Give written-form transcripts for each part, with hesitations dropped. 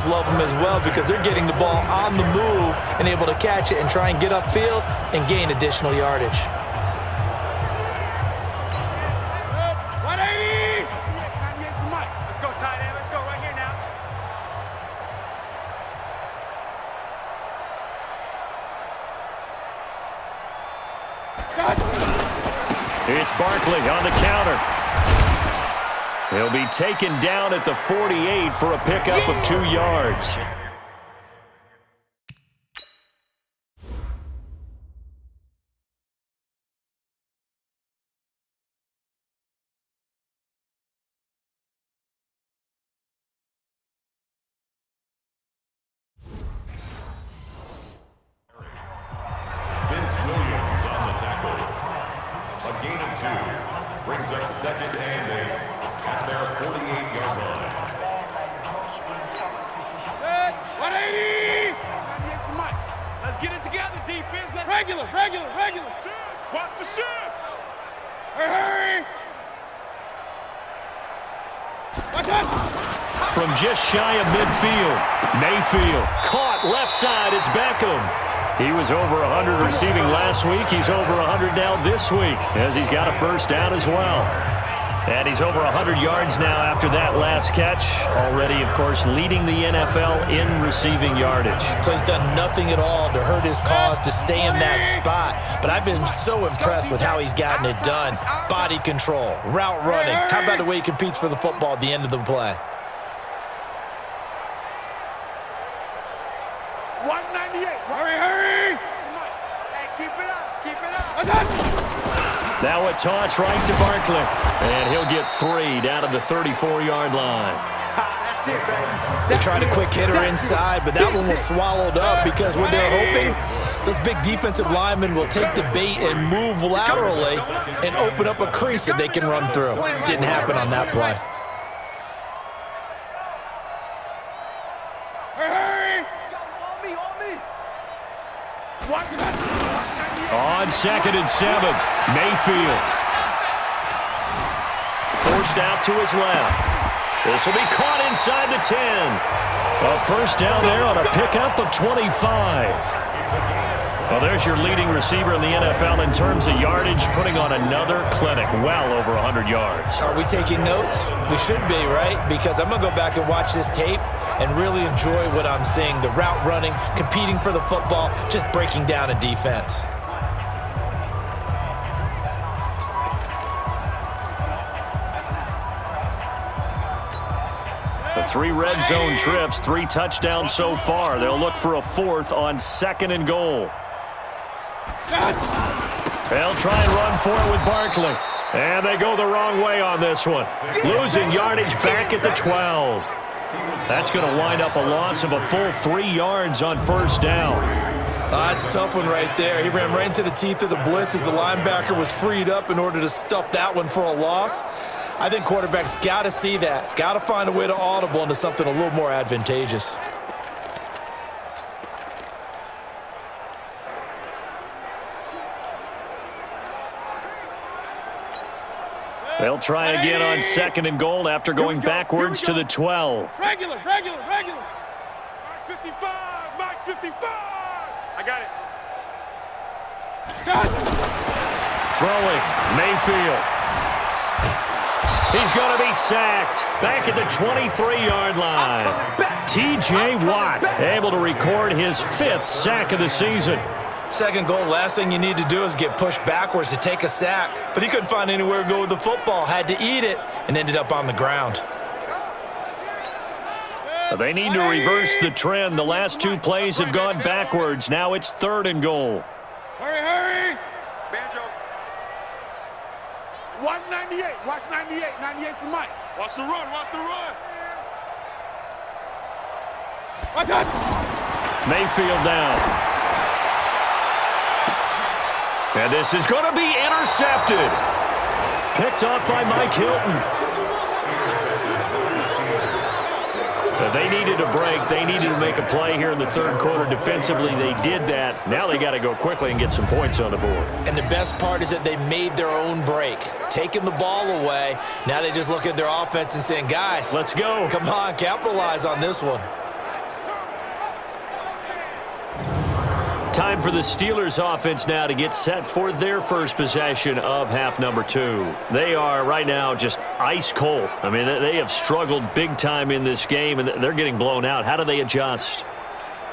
receivers love him as well because they're getting the ball on the move and able to catch it and try and get upfield and gain additional yardage. 180! Let's go, tight end. Let's go right here now. It's Barkley on the counter. He'll be taken down at the 48 for a pickup of 2 yards. Brings up 2nd and 8 at their 48-yard line. 180! Let's get it together, defense. Regular. Watch the shift. Hurry! Watch out! From just shy of midfield, Mayfield caught left side. It's Beckham. He was over 100 receiving last week. He's over 100 now this week as he's got a first down as well. And he's over 100 yards now after that last catch. Already, of course, leading the NFL in receiving yardage. So he's done nothing at all to hurt his cause to stay in that spot. But I've been so impressed with how he's gotten it done. Body control, route running. How about the way he competes for the football at the end of the play? 198. Hurry! Hey, keep it up. Now a toss right to Barkley. And he'll get 3 down to the 34-yard line. They tried a quick hitter inside, but that one was swallowed up because what they're hoping, those big defensive linemen will take the bait and move laterally and open up a crease that they can run through. Didn't happen on that play. On 2nd and 7, Mayfield. Forced out to his left. This will be caught inside the 10. A first down there on a pickup of 25. Well, there's your leading receiver in the NFL in terms of yardage, putting on another clinic, well over 100 yards. Are we taking notes? We should be, right? Because I'm going to go back and watch this tape and really enjoy what I'm seeing. The route running, competing for the football, just breaking down a defense. The 3 red zone trips, 3 touchdowns so far. They'll look for a 4th on 2nd and goal. They'll try and run for it with Barkley. And they go the wrong way on this one. Losing yardage back at the 12. That's going to wind up a loss of a full 3 yards on first down. That's a tough one right there. He ran right into the teeth of the blitz as the linebacker was freed up in order to stuff that one for a loss. I think quarterbacks got to see that. Got to find a way to audible into something a little more advantageous. They'll try again on 2nd and goal after going backwards to the 12. Regular. Mark 55. I got it. Throwing, Mayfield. He's going to be sacked back at the 23-yard line. T.J. Watt able to record his 5th sack of the season. 2nd goal, last thing you need to do is get pushed backwards to take a sack. But he couldn't find anywhere to go with the football, had to eat it, and ended up on the ground. They need to reverse the trend. The last 2 plays have gone backwards. Now it's 3rd and goal. Hurry! Banjo. 198. Watch 98. 98's the mic. Watch the run. Watch that. Mayfield down. And this is going to be intercepted. Picked off by Mike Hilton. They needed a break. They needed to make a play here in the 3rd quarter. Defensively, they did that. Now they got to go quickly and get some points on the board. And the best part is that they made their own break. Taking the ball away. Now they just look at their offense and saying, guys, let's go. Come on, capitalize on this one. Time for the Steelers offense now to get set for their first possession of half number 2. They are right now just ice cold. I mean, they have struggled big time in this game, and they're getting blown out. How do they adjust?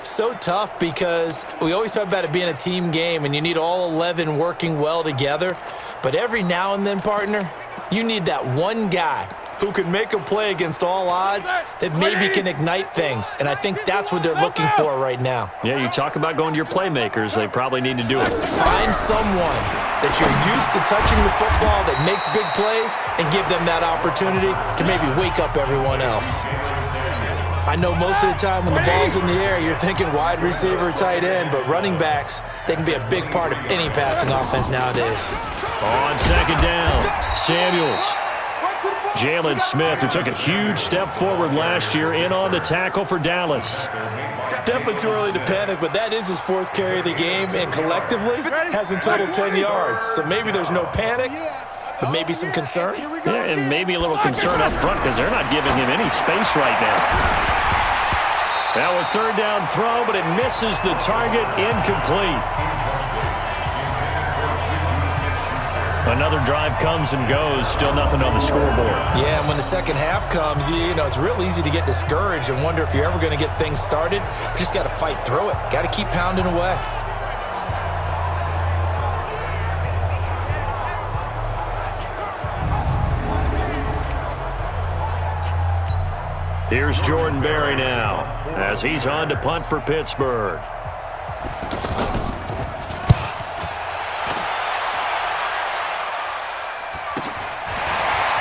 So tough because we always talk about it being a team game, and you need all 11 working well together. But every now and then, partner, you need that one guy who can make a play against all odds that maybe can ignite things. And I think that's what they're looking for right now. Yeah, you talk about going to your playmakers. They probably need to do it. Find someone that you're used to touching the football that makes big plays and give them that opportunity to maybe wake up everyone else. I know most of the time when the ball's in the air, you're thinking wide receiver, tight end, but running backs, they can be a big part of any passing offense nowadays. On second down, Samuels. Jalen Smith, who took a huge step forward last year, in on the tackle for Dallas. Definitely too early to panic, but that is his 4th carry of the game, and collectively has in total 10 yards. So maybe there's no panic, but maybe some concern. Yeah, and maybe a little concern up front because they're not giving him any space right now. Now a third down throw, but it misses the target, incomplete. Another drive comes and goes, still nothing on the scoreboard. Yeah, and when the second half comes, you know, it's real easy to get discouraged and wonder if you're ever going to get things started. You just got to fight through it. Got to keep pounding away. Here's Jordan Berry now as he's on to punt for Pittsburgh.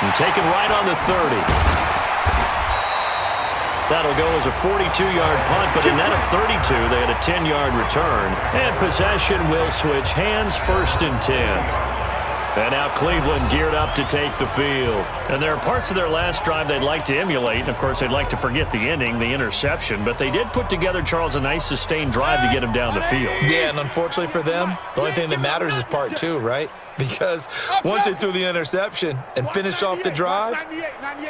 And taken right on the 30. That'll go as a 42-yard punt, but in that of 32, they had a 10-yard return. And possession will switch hands, 1st and 10. And now Cleveland geared up to take the field. And there are parts of their last drive they'd like to emulate. And, of course, they'd like to forget the ending, the interception. But they did put together, Charles, a nice sustained drive to get him down the field. Yeah, and unfortunately for them, the only thing that matters is part 2, right? Because once they threw the interception and finished off the drive,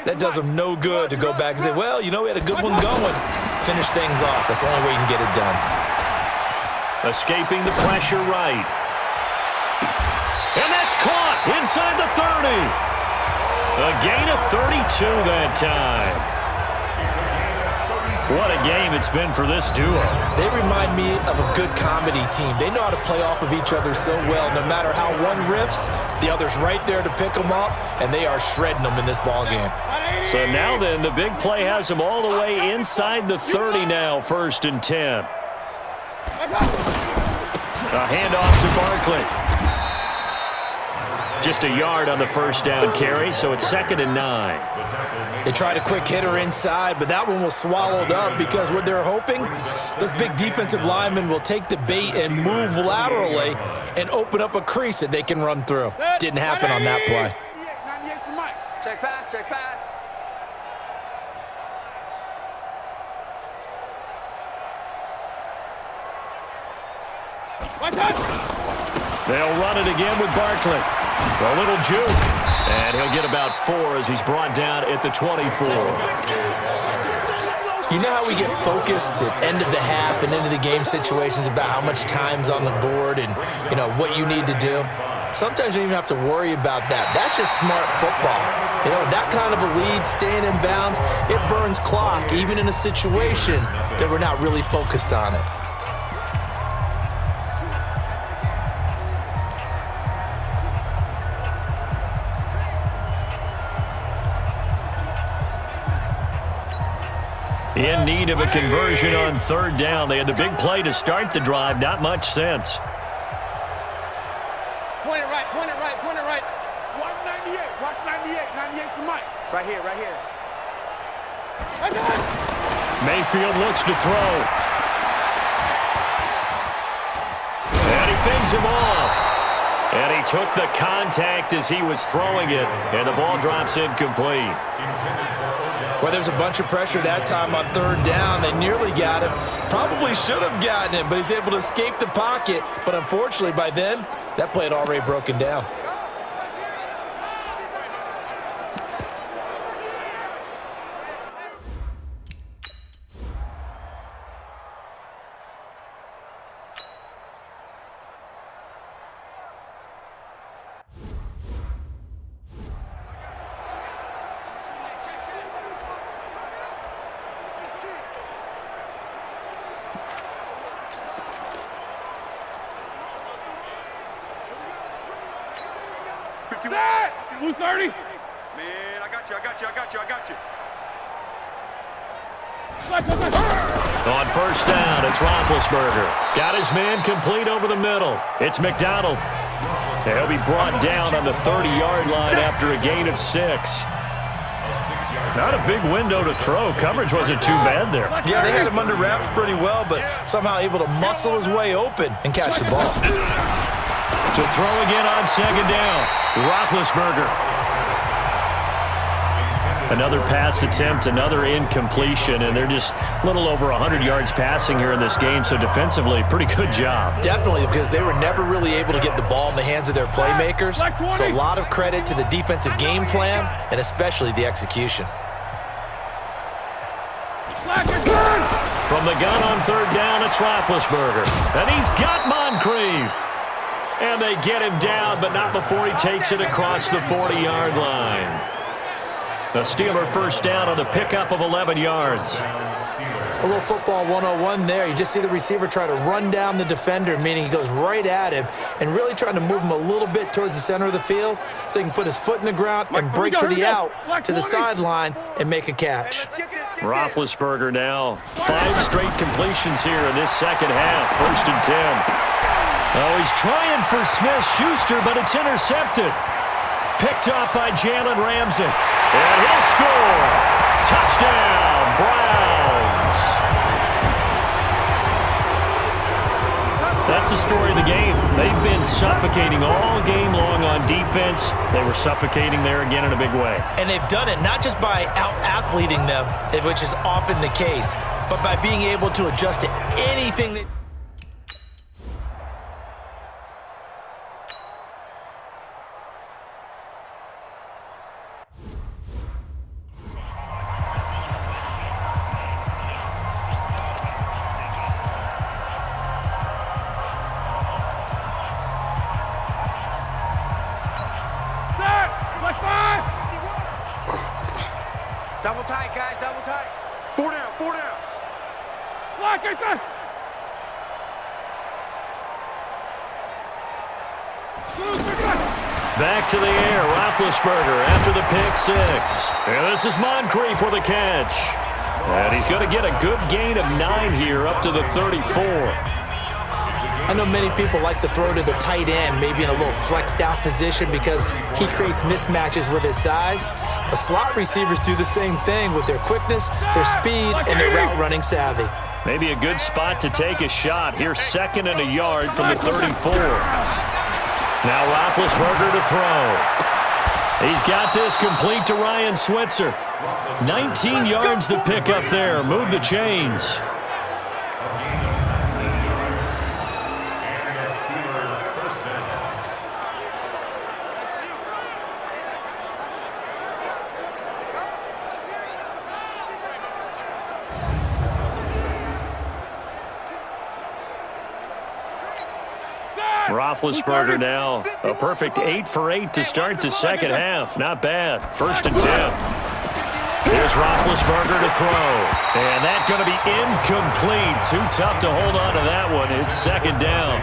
that does them no good to go back and say, well, you know, we had a good one going. Finish things off. That's the only way you can get it done. Escaping the pressure right. And that's caught inside the 30. A gain of 32 that time. What a game it's been for this duo. They remind me of a good comedy team. They know how to play off of each other so well. No matter how one riffs, the other's right there to pick them up, and they are shredding them in this ball game. So now then, the big play has them all the way inside the 30 now, 1st and 10. A handoff to Barkley. Just a yard on the first down carry, so it's 2nd and 9. They tried a quick hitter inside, but that one was swallowed up because what they're hoping, those big defensive linemen will take the bait and move laterally and open up a crease that they can run through. Didn't happen on that play. Check pass, check pass. They'll run it again with Barkley. A little juke. And he'll get about 4 as he's brought down at the 24. You know how we get focused at end of the half and into the game situations about how much time's on the board and, you know, what you need to do? Sometimes you don't even have to worry about that. That's just smart football. You know, that kind of a lead, staying in bounds, it burns clock, even in a situation that we're not really focused on it. In need of a conversion on 3rd down. They had the big play to start the drive. Not much sense. Point it right, point it right, point it right. Watch 98, watch 98. 98's the mic. Right here, right here. Mayfield looks to throw. And he fends him off. And he took the contact as he was throwing it. And the ball drops incomplete. Well, there was a bunch of pressure that time on 3rd down. They nearly got him. Probably should have gotten him, but he's able to escape the pocket. But unfortunately, by then, that play had already broken down. Blue 30. Man, I got you. On first down, it's Roethlisberger. Got his man complete over the middle. It's McDonald. And he'll be brought down on the 30-yard line after a gain of 6. Not a big window to throw. Coverage wasn't too bad there. Yeah, they had him under wraps pretty well, but somehow able to muscle his way open and catch the ball. To throw again on second down, Roethlisberger. Another pass attempt, another incompletion, and they're just a little over 100 yards passing here in this game, so defensively, pretty good job. Definitely, because they were never really able to get the ball in the hands of their playmakers, so a lot of credit to the defensive game plan and especially the execution. From the gun on third down, it's Roethlisberger, and he's got Moncrief. And they get him down, but not before he takes it across the 40-yard line. The Steeler first down on the pickup of 11 yards. A little football 101 there. You just see the receiver try to run down the defender, meaning he goes right at him and really trying to move him a little bit towards the center of the field so he can put his foot in the ground and break to the out, to the sideline, and make a catch. Roethlisberger now 5 straight completions here in this second half. 1st and 10. Oh, he's trying for Smith-Schuster, but it's intercepted. Picked off by Jalen Ramsey. And he'll score. Touchdown, Browns. That's the story of the game. They've been suffocating all game long on defense. They were suffocating there again in a big way. And they've done it not just by out-athleting them, which is often the case, but by being able to adjust to anything that... Double tight, guys, double tight. 4 down, 4 down. Block it, sir. Back to the air, Roethlisberger after the pick 6. And this is Moncrief with a catch. And he's going to get a good gain of 9 here up to the 34. I know many people like to throw to the tight end, maybe in a little flexed out position because he creates mismatches with his size. The slot receivers do the same thing with their quickness, their speed, and their route running savvy. Maybe a good spot to take a shot. Here's 2nd and a yard from the 34. Now Roethlisberger to throw. He's got this complete to Ryan Switzer. 19 yards to pick up there. Move the chains. Roethlisberger now a perfect 8 for 8 to start the second half. Not bad. 1st and 10. Here's Roethlisberger to throw. And that's going to be incomplete. Too tough to hold on to that one. It's 2nd down.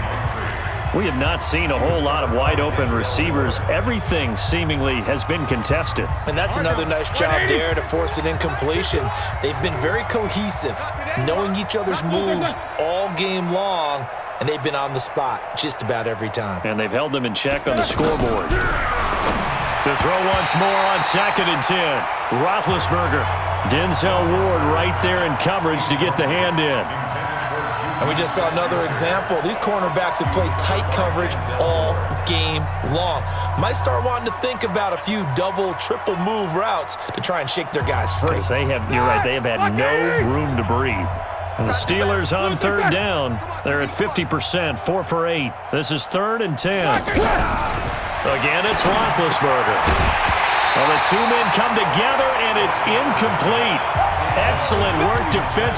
We have not seen a whole lot of wide open receivers. Everything seemingly has been contested. And that's another nice job there to force an incompletion. They've been very cohesive, knowing each other's moves all game long. And they've been on the spot just about every time. And they've held them in check on the scoreboard. To throw once more on 2nd and 10. Roethlisberger. Denzel Ward right there in coverage to get the hand in. And we just saw another example. These cornerbacks have played tight coverage all game long. Might start wanting to think about a few double, triple move routes to try and shake their guys free. Because you're right, they have had no room to breathe. And the Steelers on 3rd down. They're at 50%, 4 for 8. This is 3rd and 10. Again, it's Roethlisberger. Well, the 2 men come together, and it's incomplete. Excellent work defensively.